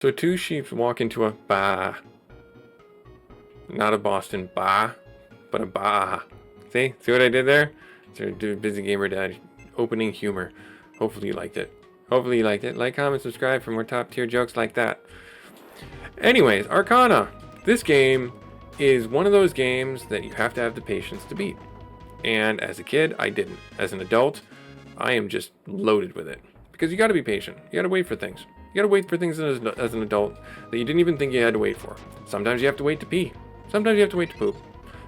So two sheep walk into a bar. Not a Boston bar, but a bar. See what I did there? So do Busy Gamer Dad opening humor. Hopefully you liked it. Hopefully you liked it. Like, comment, subscribe for more top tier jokes like that. Anyways, Arcana. This game is one of those games that you have to have the patience to beat. And as a kid, I didn't. As an adult, I am just loaded with it. Because you gotta be patient. You gotta wait for things. You gotta wait for things as an adult that you didn't even think you had to wait for. Sometimes you have to wait to pee. Sometimes you have to wait to poop.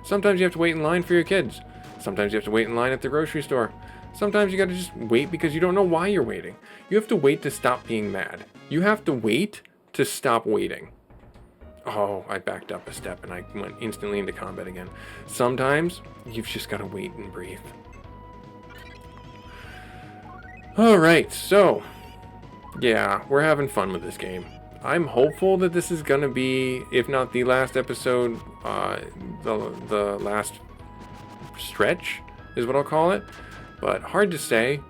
Sometimes you have to wait in line for your kids. Sometimes you have to wait in line at the grocery store. Sometimes you gotta just wait because you don't know why you're waiting. You have to wait to stop being mad. You have to wait to stop waiting. Oh, I backed up a step and I went instantly into combat again. Sometimes you've just gotta wait and breathe. Alright, so yeah, we're having fun with this game. I'm hopeful that this is gonna be, if not the last episode, the last stretch is what I'll call it. But hard to say.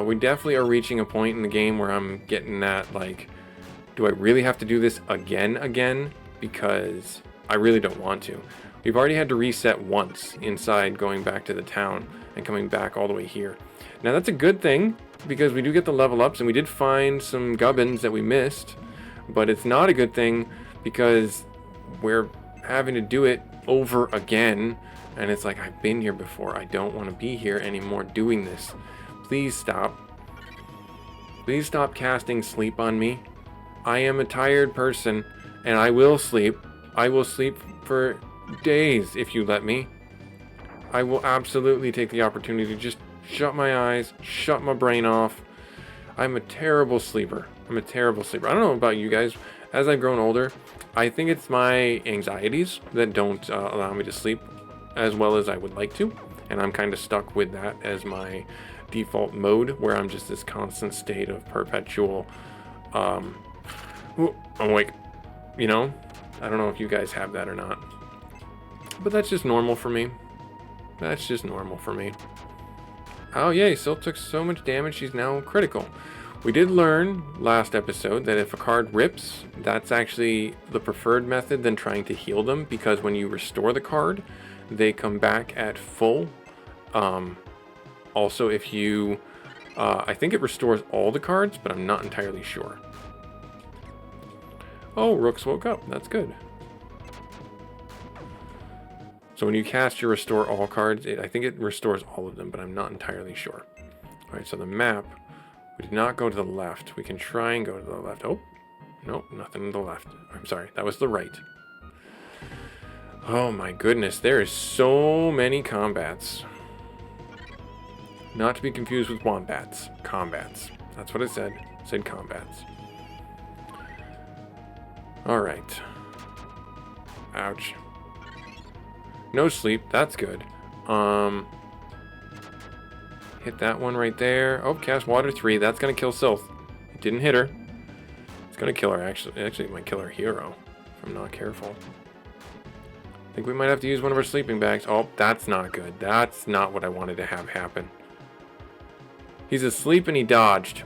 We definitely are reaching a point in the game where I'm getting that, like, do I really have to do this again? Because I really don't want to. We've already had to reset once inside going back to the town and coming back all the way here. Now that's a good thing because we do get the level ups and we did find some gubbins that we missed. But it's not a good thing because we're having to do it over again. And it's like, I've been here before. I don't want to be here anymore doing this. Please stop. Please stop casting sleep on me. I am a tired person and I will sleep. I will sleep for days if you let me. I will absolutely take the opportunity to just shut my eyes, shut my brain off. I'm a terrible sleeper. I don't know about you guys. As I've grown older, I think it's my anxieties that don't allow me to sleep as well as I would like to. And I'm kind of stuck with that as my default mode, where I'm just this constant state of perpetual I'm awake. You know? I don't know if you guys have that or not. But that's just normal for me. Oh yay, Syl took so much damage, she's now critical. We did learn last episode that if a card rips, that's actually the preferred method than trying to heal them, because when you restore the card, they come back at full. Also, if you, I think it restores all the cards, but I'm not entirely sure. Oh, Rooks woke up, that's good. So when you cast your restore all cards, I think it restores all of them, but I'm not entirely sure. All right, so the map, we did not go to the left. We can try and go to the left. Oh, nope, nothing to the left. I'm sorry, that was the right. Oh my goodness, there is so many combats. Not to be confused with wombats. Combats. That's what it said. It said combats. All right. Ouch. No sleep, that's good. Hit that one right there. Oh, cast water 3. That's gonna kill Sylph. It didn't hit her. It's gonna kill her, actually. Actually, it might kill her hero if I'm not careful. I think we might have to use one of our sleeping bags. Oh, that's not good. That's not what I wanted to have happen. He's asleep and he dodged.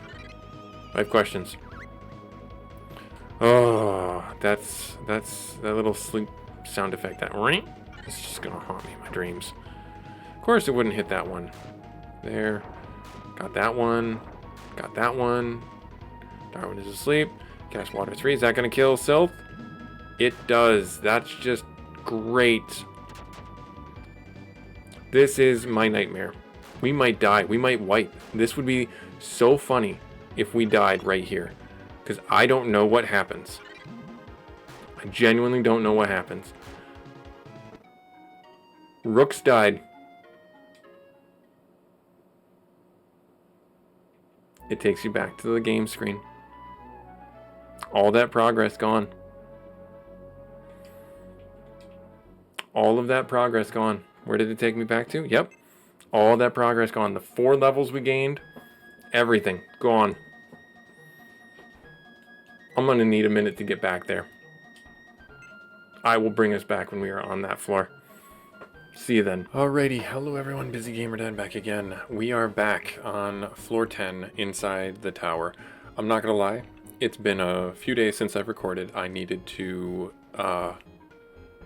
I have questions. Oh, that's that little sleep sound effect. That ring. It's just gonna haunt me in my dreams. Of course it wouldn't hit that one. There. Got that one. Got that one. Darwin is asleep. Cast water 3. Is that gonna kill Sylph? It does. That's just great. This is my nightmare. We might die. We might wipe. This would be so funny if we died right here. Because I don't know what happens. I genuinely don't know what happens. Rooks died. It takes you back to the game screen. All that progress gone. All of that progress gone. Where did it take me back to? Yep. All that progress gone. The 4 levels we gained. Everything gone. I'm gonna need a minute to get back there. I will bring us back when we are on that floor. See you then. Alrighty, hello everyone, Busy Gamer Dad back again. We are back on floor 10 inside the tower. I'm not gonna lie, it's been a few days since I've recorded. I needed to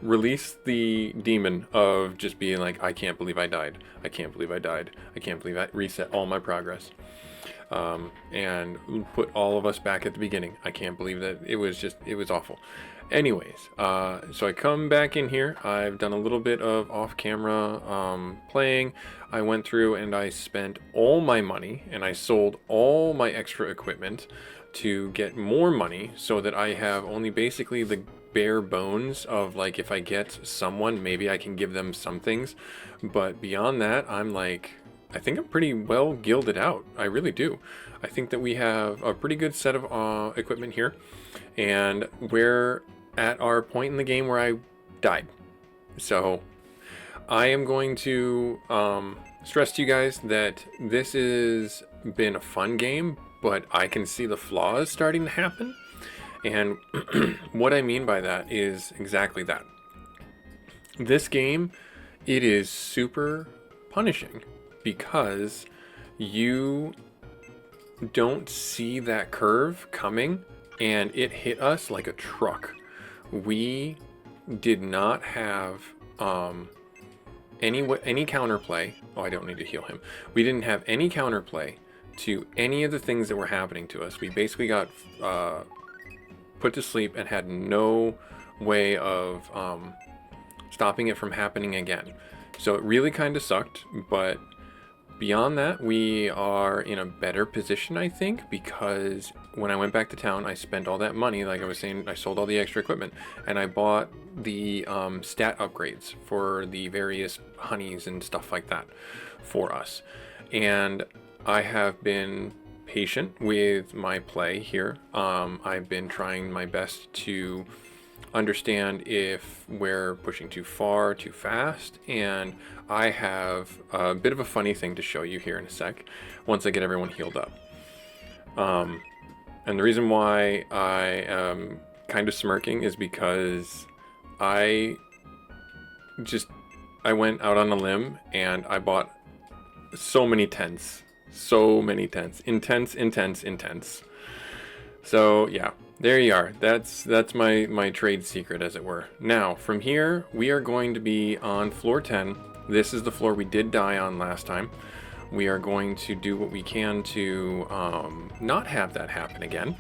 release the demon of just being like, I can't believe I died. I can't believe I died. I can't believe I reset all my progress. And put all of us back at the beginning. I can't believe that it was awful. Anyways, so I come back in here. I've done a little bit of off-camera playing. I went through and I spent all my money and I sold all my extra equipment to get more money so that I have only basically the bare bones of, like, if I get someone, maybe I can give them some things. But beyond that, I'm like, I think I'm pretty well gilded out. I really do. I think that we have a pretty good set of equipment here. And we're at our point in the game where I died. So I am going to stress to you guys that this has been a fun game, but I can see the flaws starting to happen. And what I mean by that is exactly that. This game, it is super punishing because you don't see that curve coming, and it hit us like a truck. We did not have any counterplay. Oh, I don't need to heal him. We didn't have any counterplay to any of the things that were happening to us. We basically got put to sleep and had no way of stopping it from happening again. So it really kind of sucked, but beyond that, we are in a better position, I think, because when I went back to town, I spent all that money. Like I was saying, I sold all the extra equipment, and I bought the stat upgrades for the various honeys and stuff like that for us. And I have been patient with my play here. I've been trying my best to understand if we're pushing too far, too fast, and I have a bit of a funny thing to show you here in a sec once I get everyone healed up. And the reason why I am kind of smirking is because I went out on a limb and I bought so many tents. Intense. So yeah, there you are. That's my trade secret, as it were. Now, from here, we are going to be on floor 10. This is the floor we did die on last time. We are going to do what we can to not have that happen again.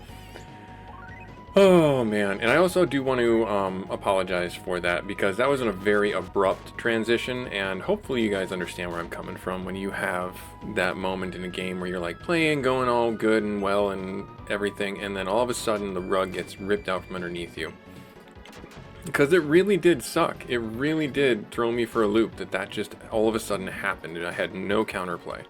Oh man, and I also do want to apologize for that, because that was a very abrupt transition, and hopefully you guys understand where I'm coming from when you have that moment in a game where you're like playing, going all good and well and everything, and then all of a sudden the rug gets ripped out from underneath you. Because it really did suck. It really did throw me for a loop that just all of a sudden happened, and I had no counterplay.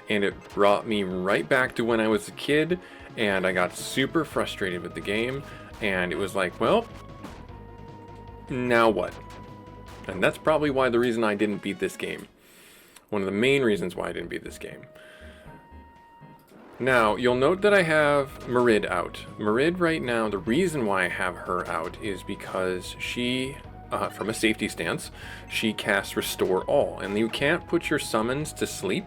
And it brought me right back to when I was a kid, and I got super frustrated with the game, and it was like, well, now what? And that's probably why the reason I didn't beat this game. One of the main reasons why I didn't beat this game. Now, you'll note that I have Marid out. Marid right now, the reason why I have her out is because she, from a safety stance, she casts Restore All, and you can't put your summons to sleep,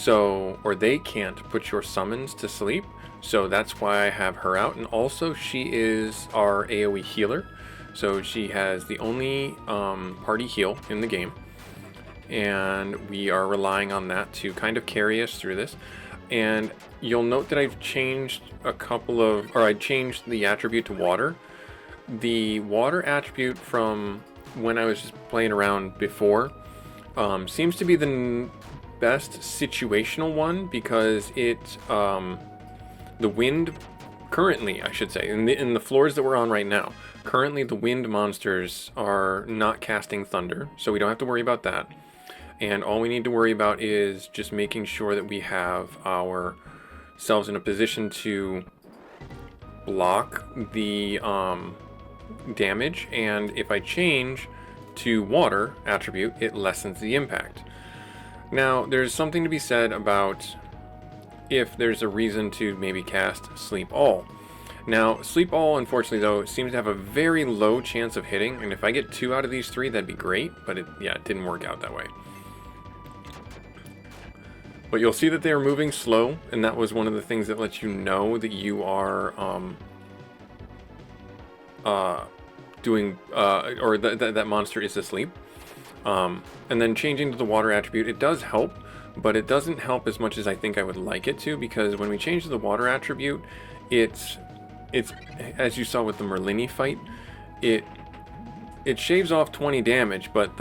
or they can't put your summons to sleep, so that's why I have her out. And also, she is our AoE healer, so she has the only party heal in the game, and we are relying on that to kind of carry us through this. And you'll note that I've changed I changed the attribute to water. The water attribute from when I was just playing around before seems to be the best situational one, because the wind currently, I should say, in the floors that we're on right now, currently the wind monsters are not casting thunder, so we don't have to worry about that. And all we need to worry about is just making sure that we have ourselves in a position to block the damage. And if I change to water attribute, it lessens the impact. Now, there's something to be said about if there's a reason to maybe cast Sleep All. Now, Sleep All, unfortunately, though, seems to have a very low chance of hitting, and if I get 2 out of these 3, that'd be great, but it didn't work out that way. But you'll see that they are moving slow, and that was one of the things that lets you know that you are doing or that monster is asleep. And then changing to the water attribute, it does help, but it doesn't help as much as I think I would like it to, because when we change to the water attribute, it's as you saw with the Merlini fight, it shaves off 20 damage, but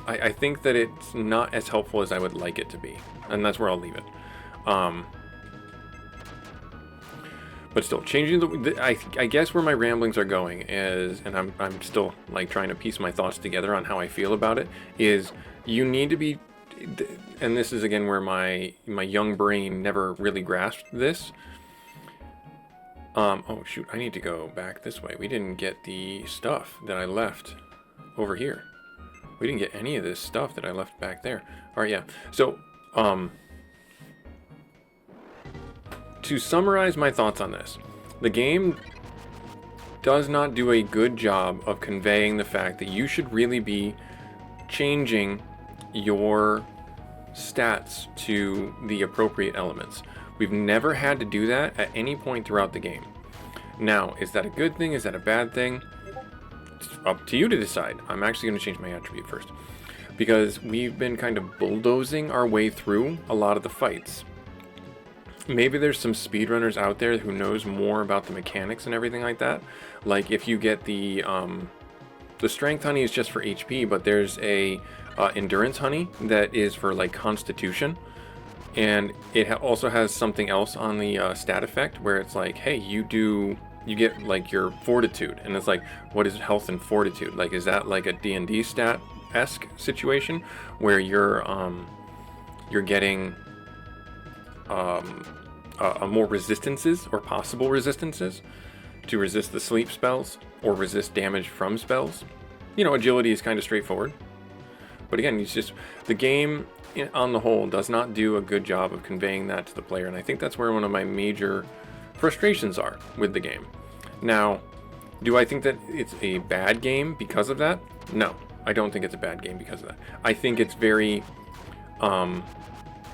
I think that it's not as helpful as I would like it to be, and that's where I'll leave it. But still, changing I guess where my ramblings are going is, and I'm still like trying to piece my thoughts together on how I feel about it, is you need to be, and this is again where my young brain never really grasped this. Oh shoot, I need to go back this way. We didn't get the stuff that I left over here. We didn't get any of this stuff that I left back there. All right, yeah. So, to summarize my thoughts on this, the game does not do a good job of conveying the fact that you should really be changing your stats to the appropriate elements. We've never had to do that at any point throughout the game. Now, is that a good thing? Is that a bad thing? It's up to you to decide. I'm actually going to change my attribute first, because we've been kind of bulldozing our way through a lot of the fights. Maybe there's some speedrunners out there who knows more about the mechanics and everything like that. Like if you get the strength honey is just for HP, but there's a endurance honey that is for like constitution. And it also has something else on the stat effect where it's like, hey, you get like your fortitude, and it's like, what is health and fortitude? Like, is that like a D&D stat-esque situation where you're getting more resistances or possible resistances to resist the sleep spells or resist damage from spells? You know, agility is kind of straightforward, but again, it's just the game on the whole does not do a good job of conveying that to the player, and I think that's where one of my major frustrations are with the game. Now, do I think that it's a bad game because of that? No, I don't think it's a bad game because of that. I think it's very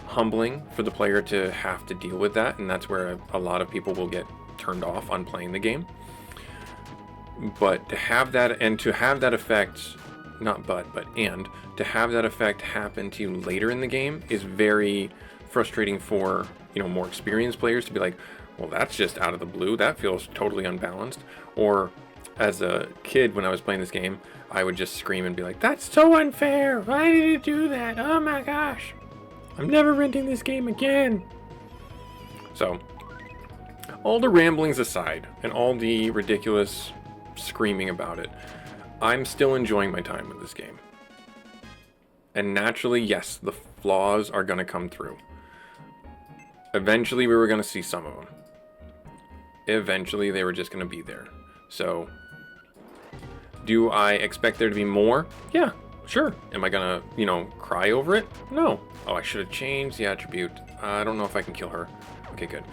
humbling for the player to have to deal with that, and that's where a lot of people will get turned off on playing the game. But to have that, and to have that effect, and to have that effect happen to you later in the game is very frustrating for, you know, more experienced players to be like, well, that's just out of the blue. That feels totally unbalanced. Or as a kid, when I was playing this game, I would just scream and be like, that's so unfair. Why did you do that? Oh my gosh. I'm never renting this game again. So, all the ramblings aside, and all the ridiculous screaming about it, I'm still enjoying my time with this game. And naturally, yes, the flaws are going to come through. Eventually, we were going to see some of them. Eventually, they were just going to be there. So, do I expect there to be more? Yeah, sure. Am I going to, you know, cry over it? No. Oh, I should have changed the attribute. I don't know if I can kill her. Okay, good.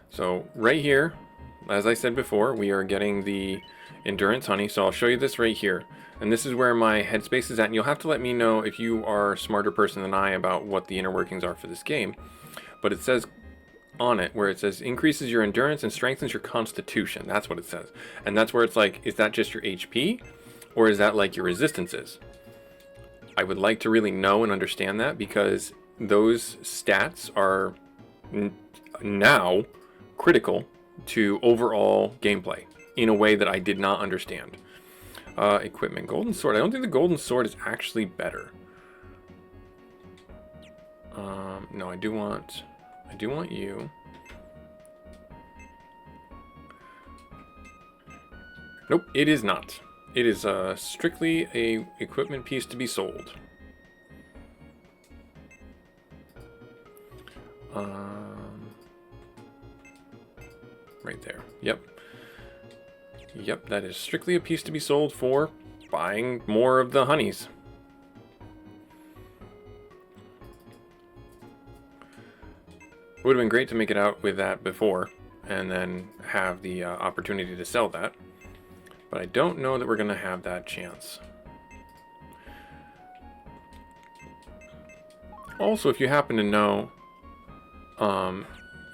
So, right here, as I said before, we are getting the endurance honey. So I'll show you this right here. And this is where my headspace is at. And you'll have to let me know if you are a smarter person than I about what the inner workings are for this game. But it says on it, where it says increases your endurance and strengthens your constitution. That's what it says. And that's where it's like, is that just your HP? Or is that like your resistances? I would like to really know and understand that, because those stats are now critical to overall gameplay in a way that I did not understand. Equipment, golden sword. I don't think the golden sword is actually better. No, I do want you. Nope, it is not. It is strictly a equipment piece to be sold. Right there. Yep, that is strictly a piece to be sold for buying more of the honeys. It would have been great to make it out with that before and then have the opportunity to sell that. But I don't know that we're going to have that chance. Also, if you happen to know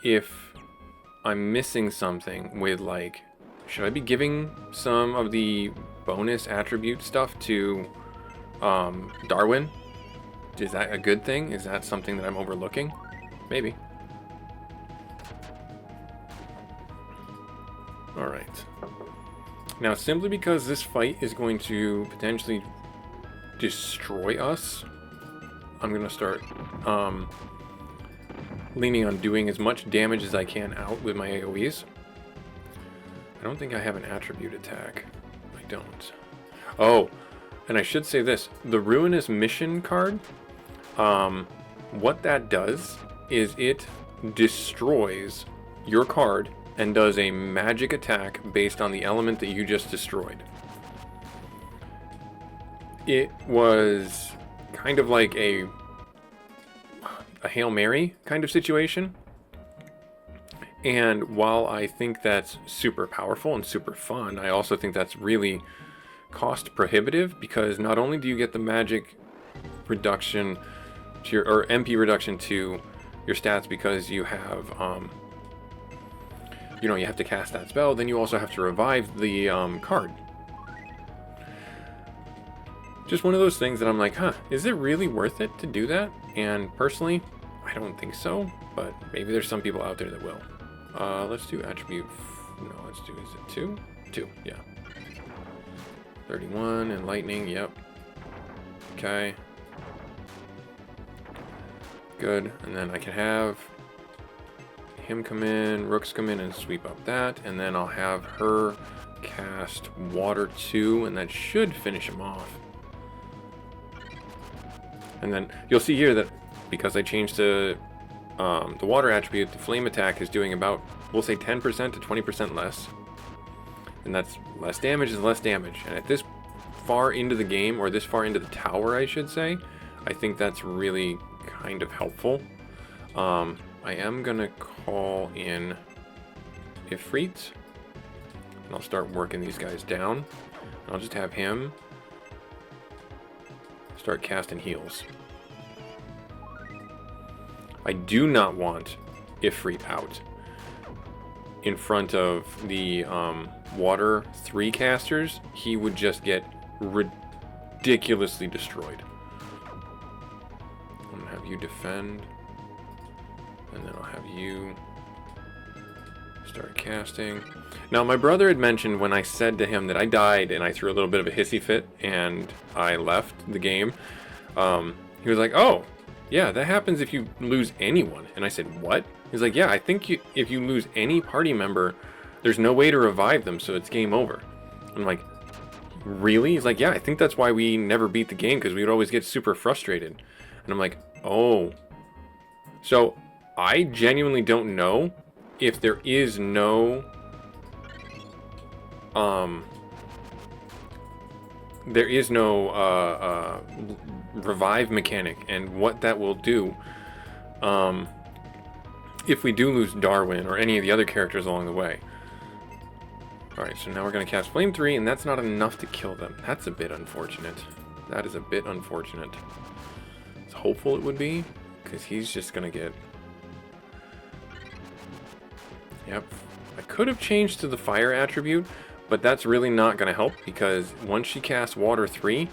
if I'm missing something with, like, should I be giving some of the bonus attribute stuff to Darwin? Is that a good thing? Is that something that I'm overlooking? Maybe. Alright. Now, simply because this fight is going to potentially destroy us, I'm going to start leaning on doing as much damage as I can out with my AoEs. I don't think I have an attribute attack. I don't. Oh, and I should say this. The Ruinous Mission card, what that does is it destroys your card and does a magic attack based on the element that you just destroyed. It was kind of like a Hail Mary kind of situation. And while I think that's super powerful and super fun, I also think that's really cost prohibitive, because not only do you get the magic reduction to your, or MP reduction to your stats because you have, you know, you have to cast that spell, then you also have to revive the card. Just one of those things that I'm like, huh, is it really worth it to do that? And personally, I don't think so, but maybe there's some people out there that will. Let's do attribute, no, let's do, is it 2? 2, yeah. 31 and lightning, yep. Okay. Good, and then I can have him come in, Rooks come in and sweep up that, and then I'll have her cast water 2, and that should finish him off. And then you'll see here that because I changed to the water attribute, the flame attack is doing about, we'll say 10% to 20% less. And that's less damage is less damage. And at this far into the game, or this far into the tower, I should say, I think that's really kind of helpful. I am going to call in Ifrit. And I'll start working these guys down. I'll just have him start casting heals. I do not want Ifrit out in front of the water 3 casters. He would just get ridiculously destroyed. I'm gonna have you defend, and then I'll have you start casting. Now, my brother had mentioned when I said to him that I died and I threw a little bit of a hissy fit and I left the game, he was like, oh, yeah, that happens if you lose anyone. And I said, what? He's like, yeah, I think if you lose any party member, there's no way to revive them, so it's game over. I'm like, really? He's like, yeah, I think that's why we never beat the game, because we would always get super frustrated. And I'm like, oh. So I genuinely don't know if there is no revive mechanic, and what that will do if we do lose Darwin or any of the other characters along the way. Alright, so now we're going to cast Flame 3, and that's not enough to kill them. That's a bit unfortunate. That is a bit unfortunate. I was hopeful it would be, because he's just going to get... Yep. I could have changed to the fire attribute, but that's really not going to help, because once she casts Water 3,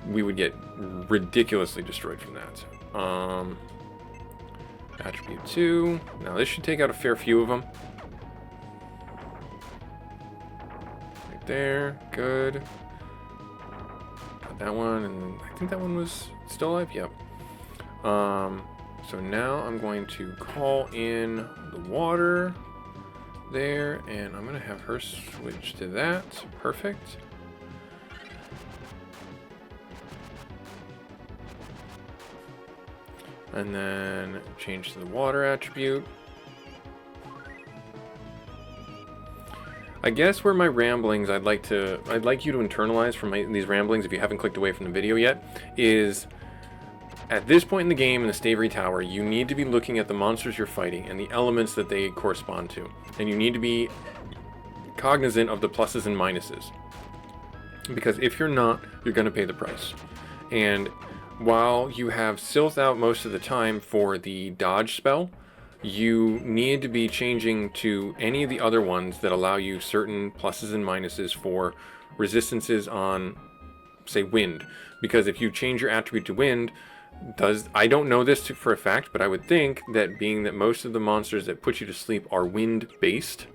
we would get ridiculously destroyed from that. Attribute 2. Now this should take out a fair few of them. Right there. Good. Got that one, and I think that one was still alive. Yep. So now I'm going to call in the water there, and I'm going to have her switch to that. Perfect. And then change to the water attribute. I guess where my ramblings I'd like you to internalize from these ramblings, if you haven't clicked away from the video yet, is at this point in the game in the Stavery Tower, you need to be looking at the monsters you're fighting and the elements that they correspond to. And you need to be cognizant of the pluses and minuses. Because if you're not, you're going to pay the price. And while you have Sylph out most of the time for the dodge spell, you need to be changing to any of the other ones that allow you certain pluses and minuses for resistances on, say, wind. Because if you change your attribute to wind, I don't know this for a fact, but I would think that being that most of the monsters that put you to sleep are wind based,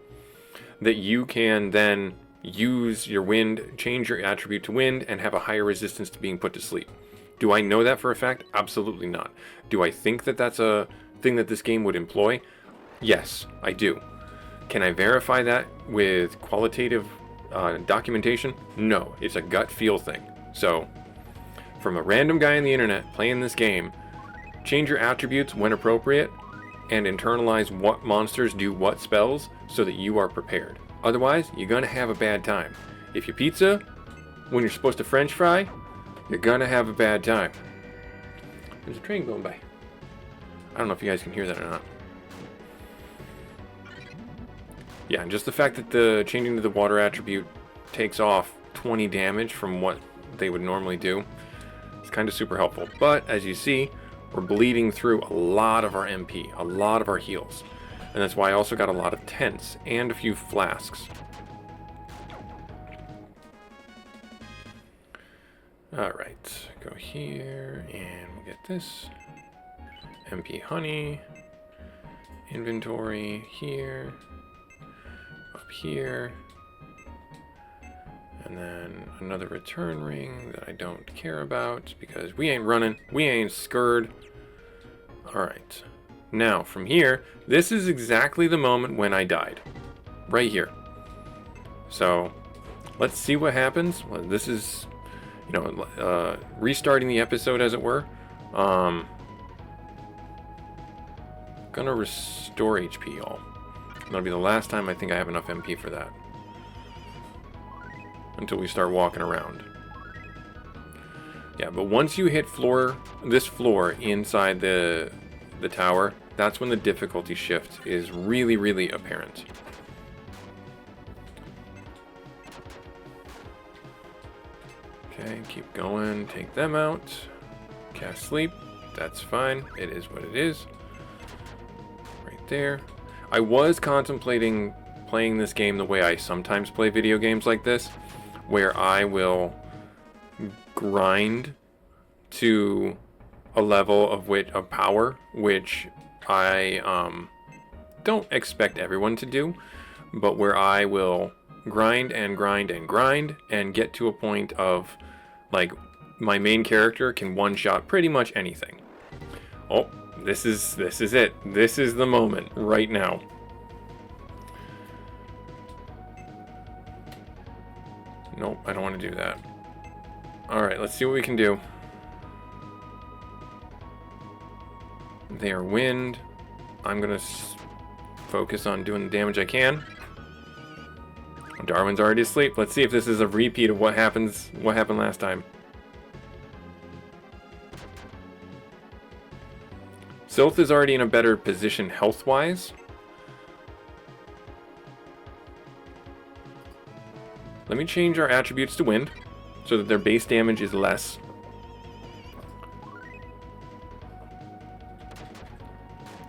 that you can then use your wind, change your attribute to wind, and have a higher resistance to being put to sleep. Do I know that for a fact? Absolutely not. Do I think that that's a thing that this game would employ? Yes, I do. Can I verify that with qualitative documentation? No, it's a gut feel thing. So, from a random guy on the internet playing this game, change your attributes when appropriate and internalize what monsters do what spells so that you are prepared. Otherwise, you're gonna have a bad time. If you pizza when you're supposed to French fry, you're gonna have a bad time. There's a train going by. I don't know if you guys can hear that or not. Yeah, and just the fact that the changing to the water attribute takes off 20 damage from what they would normally do, it's kind of super helpful. But as you see, we're bleeding through a lot of our MP, a lot of our heals. And that's why I also got a lot of tents and a few flasks. Alright, go here and we'll get this. MP honey. Inventory here. Up here. And then another return ring that I don't care about because we ain't running. We ain't scared. Alright. Now, from here, this is exactly the moment when I died. Right here. So, let's see what happens. Well, this is, restarting the episode, as it were. Gonna restore HP, y'all. That'll be the last time I think I have enough MP for that. Until we start walking around. Yeah, but once you hit this floor inside the tower, that's when the difficulty shift is really, really apparent. Okay, keep going, take them out. Cast sleep, that's fine, it is what it is. Right there. I was contemplating playing this game the way I sometimes play video games like this, where I will grind to a level of power, which I don't expect everyone to do, but where I will grind and grind and grind and get to a point of, like, my main character can one-shot pretty much anything. Oh, this is it. This is the moment right now. Nope, I don't want to do that. Alright, let's see what we can do. They are wind. I'm going to focus on doing the damage I can. Darwin's already asleep. Let's see if this is a repeat of what happened last time. Sylph is already in a better position health-wise. Let me change our attributes to wind so that their base damage is less.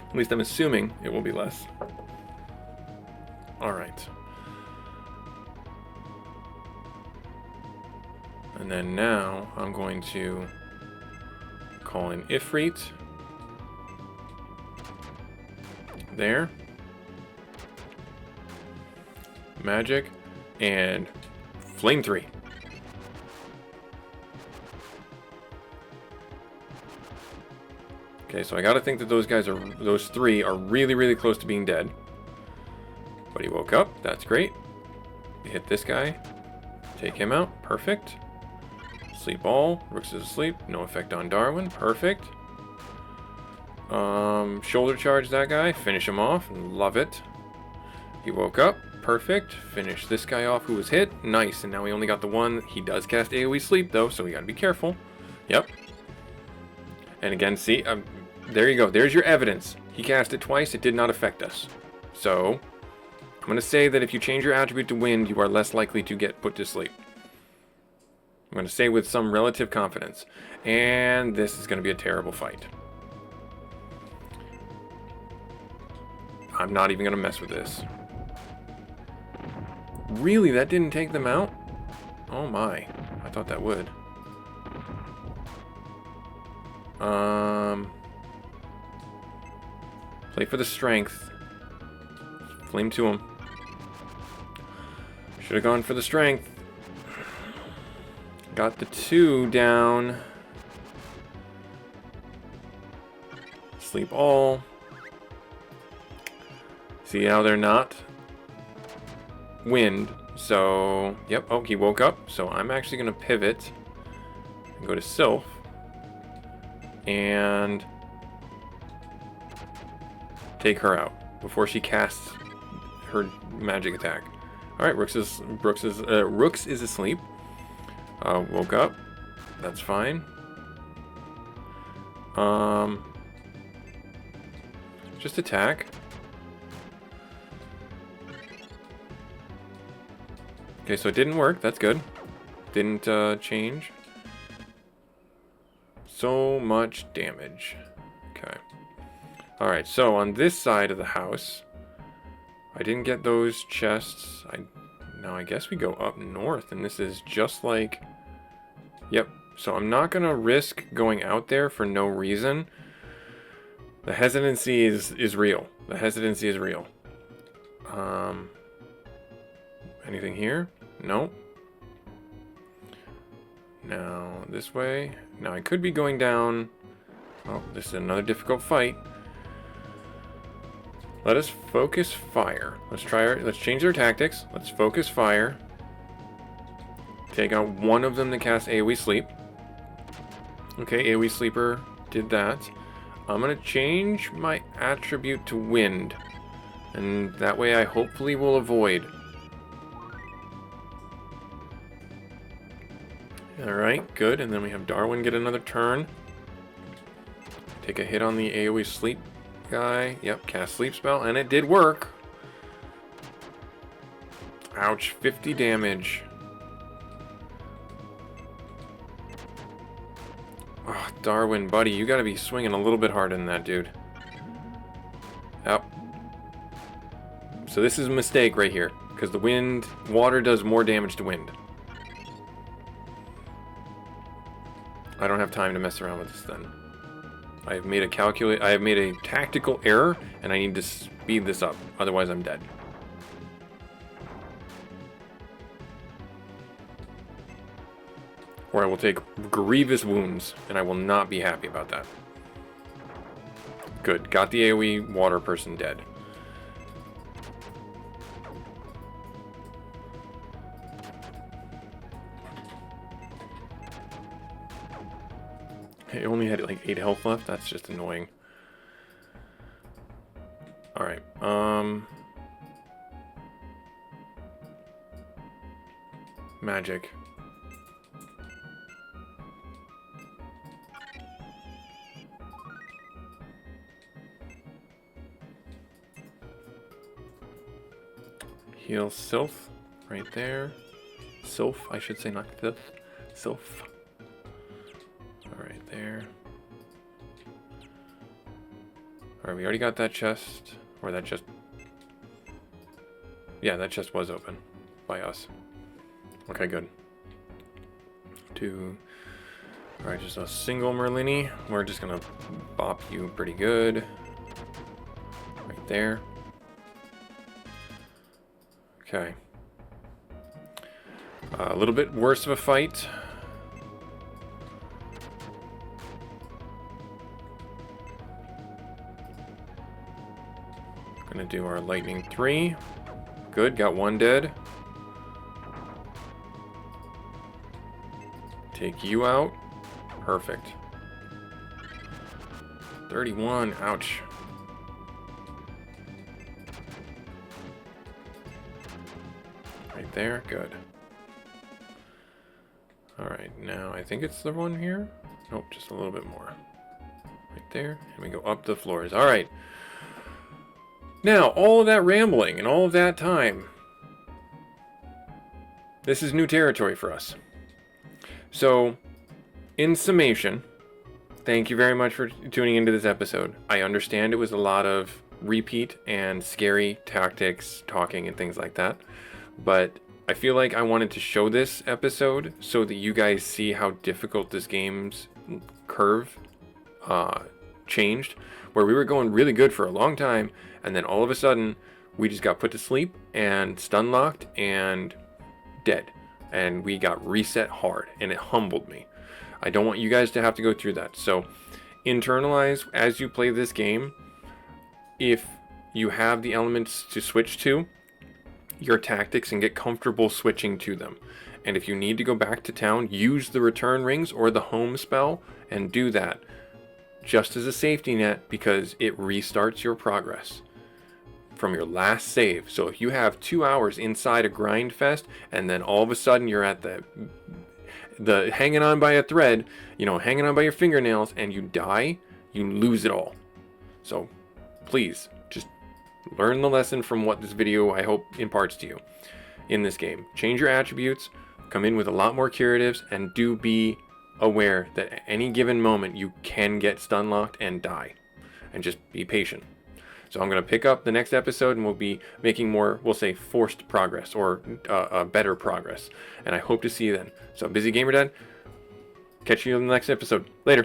At least I'm assuming it will be less. Alright. And then now I'm going to call in Ifrit. There. Magic. And Flame 3. Okay, so I gotta think that those three are really, really close to being dead. But he woke up. That's great. Hit this guy. Take him out. Perfect. Sleep all. Rooks is asleep. No effect on Darwin. Perfect. Shoulder charge that guy. Finish him off. Love it. He woke up. Perfect. Finish this guy off who was hit. Nice. And now we only got the one. He does cast AoE sleep though, so we gotta be careful. Yep. And again, see, there you go. There's your evidence. He cast it twice. It did not affect us. So, I'm going to say that if you change your attribute to wind, you are less likely to get put to sleep. I'm going to say with some relative confidence. And this is going to be a terrible fight. I'm not even going to mess with this. Really? That didn't take them out? Oh my. I thought that would. Play for the strength. Flame to him. Should have gone for the strength. Got the 2 down. Sleep all. See how they're not? Wind. So, yep. Oh, he woke up. So I'm actually going to pivot and go to Sylph. And take her out before she casts her magic attack. All right, Rooks is asleep. Woke up. That's fine. Just attack. Okay, so it didn't work. That's good. Didn't change. So much damage. Okay. Alright, so on this side of the house, I didn't get those chests. Now I guess we go up north, and this is just like... Yep, so I'm not going to risk going out there for no reason. The hesitancy is real. The hesitancy is real. Anything here? No. Now, this way. Now, I could be going down... Oh, this is another difficult fight. Let us focus fire. Let's change our tactics. Let's focus fire. Take out one of them to cast AoE sleep. Okay, AoE sleeper did that. I'm going to change my attribute to wind. And that way I hopefully will avoid. Alright, good. And then we have Darwin get another turn. Take a hit on the AoE sleep guy. Yep, cast sleep spell. And it did work. Ouch, 50 damage. Oh, Darwin, buddy, you gotta be swinging a little bit harder than that, dude. Yep. So this is a mistake right here. Because the water does more damage to wind. I don't have time to mess around with this then. I have made a tactical error, and I need to speed this up. Otherwise, I'm dead. Or I will take grievous wounds, and I will not be happy about that. Good. Got the AoE water person dead. It only had like 8 health left. That's just annoying. Alright. Magic. Heal Sylph. Right there. Sylph, I should say, not Sylph. Sylph. Alright, there. Alright, we already got that chest. Or that chest... Yeah, that chest was open. By us. Okay, good. Alright, just a single Merlini. We're just gonna bop you pretty good. Right there. Okay. A little bit worse of a fight. Gonna do our lightning 3. Good, got 1 dead. Take you out. Perfect. 31, ouch. Right there, good. Alright, now I think it's the one here. Nope, just a little bit more. Right there, and we go up the floors. Alright. Now, all of that rambling and all of that time, this is new territory for us. So, in summation, thank you very much for tuning into this episode. I understand it was a lot of repeat and scary tactics, talking, and things like that. But I feel like I wanted to show this episode so that you guys see how difficult this game's curve changed. Where we were going really good for a long time, and then all of a sudden, we just got put to sleep and stun locked and dead. And we got reset hard, and it humbled me. I don't want you guys to have to go through that. So internalize as you play this game. If you have the elements to switch to your tactics and get comfortable switching to them. And if you need to go back to town, use the return rings or the home spell and do that just as a safety net, because it restarts your progress from your last save. So if you have 2 hours inside a grind fest and then all of a sudden you're at the hanging on by a thread, hanging on by your fingernails, and you die, you lose it all. So please just learn the lesson from what this video, I hope, imparts to you in this game. Change your attributes, come in with a lot more curatives, and do be aware that at any given moment you can get stun locked and die, and just be patient. So I'm going to pick up the next episode and we'll be making more, we'll say, forced progress or better progress. And I hope to see you then. So, Busy Gamer Dad, catch you in the next episode. Later.